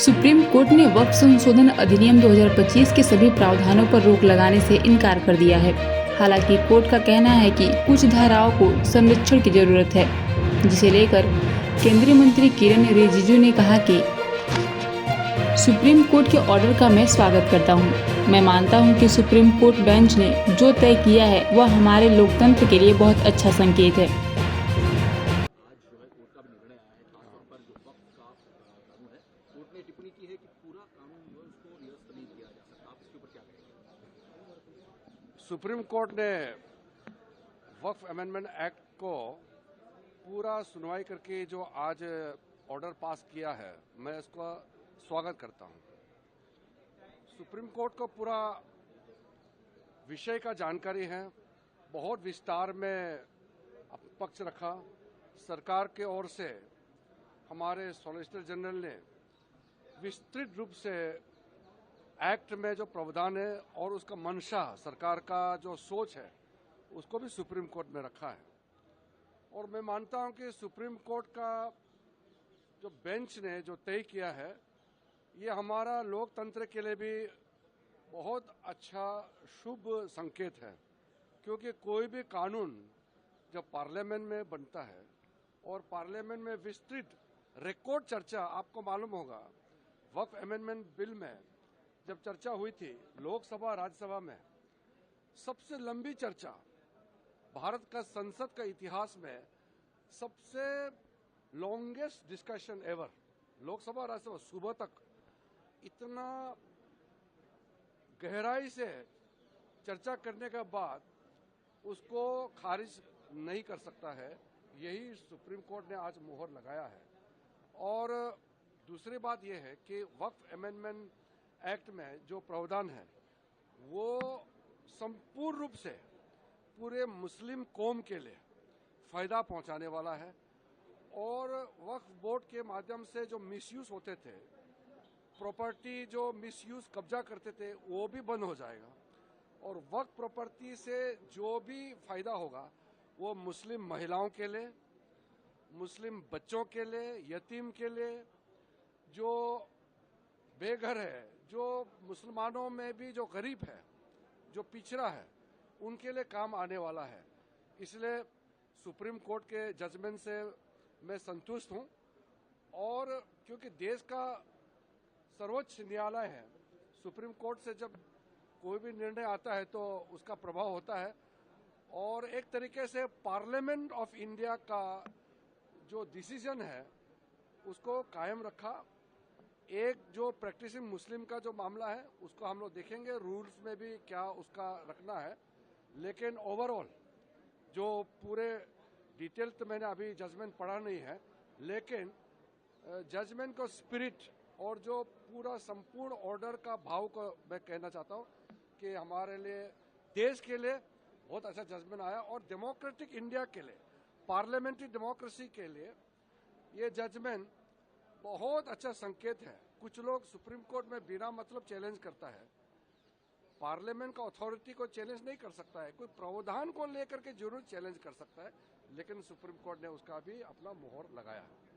Supreme court ने वक्फ संशोधन अधिनियम 2025 के सभी प्रावधानों पर रोक लगाने से इनकार कर दिया है। हालांकि कोर्ट का कहना है कि कुछ धाराओं को संरक्षण की जरूरत है, जिसे लेकर केंद्रीय मंत्री किरेन रिजिजू ने कहा कि सुप्रीम कोर्ट के ऑर्डर का मैं स्वागत करता हूं। मैं मानता हूं कि सुप्रीम कोर्ट बेंच ने जो तय किया है वह हमारे लोकतंत्र के लिए बहुत अच्छा संकेत है। कोर्ट ने टिप्पणी की है कि पूरा कानून जो है उसको निरस्त नहीं किया जा सकता। आप इसके ऊपर क्या कहेंगे? सुप्रीम कोर्ट ने वक्फ अमेंडमेंट एक्ट को पूरा सुनवाई करके जो आज ऑर्डर पास किया है, मैं इसका स्वागत करता हूं। सुप्रीम कोर्ट को पूरा विषय का जानकारी है, बहुत विस्तार में पक्ष रखा। सरकार के ओर से हमारे सॉलिसिटर जनरल ने विस्तृत रूप से एक्ट में जो प्रावधान है और उसका मंशा, सरकार का जो सोच है, उसको भी सुप्रीम कोर्ट में रखा है। और मैं मानता हूं कि सुप्रीम कोर्ट का जो बेंच ने जो तय किया है, ये हमारा लोकतंत्र के लिए भी बहुत अच्छा शुभ संकेत है, क्योंकि कोई भी कानून जब पार्लियामेंट में बनता है और पार्लियामेंट में विस्तृत रिकॉर्ड चर्चा, आपको मालूम होगा वक्फ अमेंडमेंट बिल में जब चर्चा हुई थी लोकसभा राज्यसभा में, सबसे लंबी चर्चा भारत का संसद का इतिहास में, सबसे longest discussion ever, Lok Sabha Rajya Sabha सुबह तक इतना गहराई से चर्चा करने के बाद उसको खारिज नहीं कर सकता है। यही सुप्रीम कोर्ट ने आज मुहर लगाया है। और दूसरी बात यह है कि वक्फ अमेंडमेंट एक्ट में जो प्रावधान है वो संपूर्ण रूप से पूरे मुस्लिम कौम के लिए फायदा पहुंचाने वाला है। और वक्फ बोर्ड के माध्यम से जो मिसयूज होते थे, प्रॉपर्टी जो मिसयूज कब्जा करते थे, वो भी बंद हो जाएगा। और वक्फ प्रॉपर्टी से जो भी फायदा होगा वो मुस्लिम महिलाओं के लिए, मुस्लिम बच्चों के लिए, यतीम के लिए, जो बेघर है, जो मुसलमानों में भी जो गरीब है, जो पिछड़ा है, उनके लिए काम आने वाला है। इसलिए सुप्रीम कोर्ट के जजमेंट से मैं संतुष्ट हूं। और क्योंकि देश का सर्वोच्च न्यायालय है, सुप्रीम कोर्ट से जब कोई भी निर्णय आता है तो उसका प्रभाव होता है। और एक तरीके से पार्लियामेंट ऑफ इंडिया का जो डिसीजन है उसको कायम रखा। एक जो प्रैक्टिसिंग मुस्लिम का जो मामला है उसको हम लोग देखेंगे रूल्स में भी क्या उसका रखना है, लेकिन ओवरऑल जो पूरे डिटेल तो मैंने अभी जजमेंट पढ़ा नहीं है, लेकिन जजमेंट को स्पिरिट और जो पूरा संपूर्ण ऑर्डर का भाव को मैं कहना चाहता हूं कि हमारे लिए, देश के लिए बहुत अच्छा जजमेंट आया। और डेमोक्रेटिक इंडिया के लिए, पार्लियामेंट्री डेमोक्रेसी के लिए ये जजमेंट बहुत अच्छा संकेत है। कुछ लोग सुप्रीम कोर्ट में बिना मतलब चैलेंज करता है, पार्लियामेंट का अथॉरिटी को चैलेंज नहीं कर सकता है, कोई प्रावधान को लेकर के जरूर चैलेंज कर सकता है, लेकिन सुप्रीम कोर्ट ने उसका भी अपना मोहर लगाया है।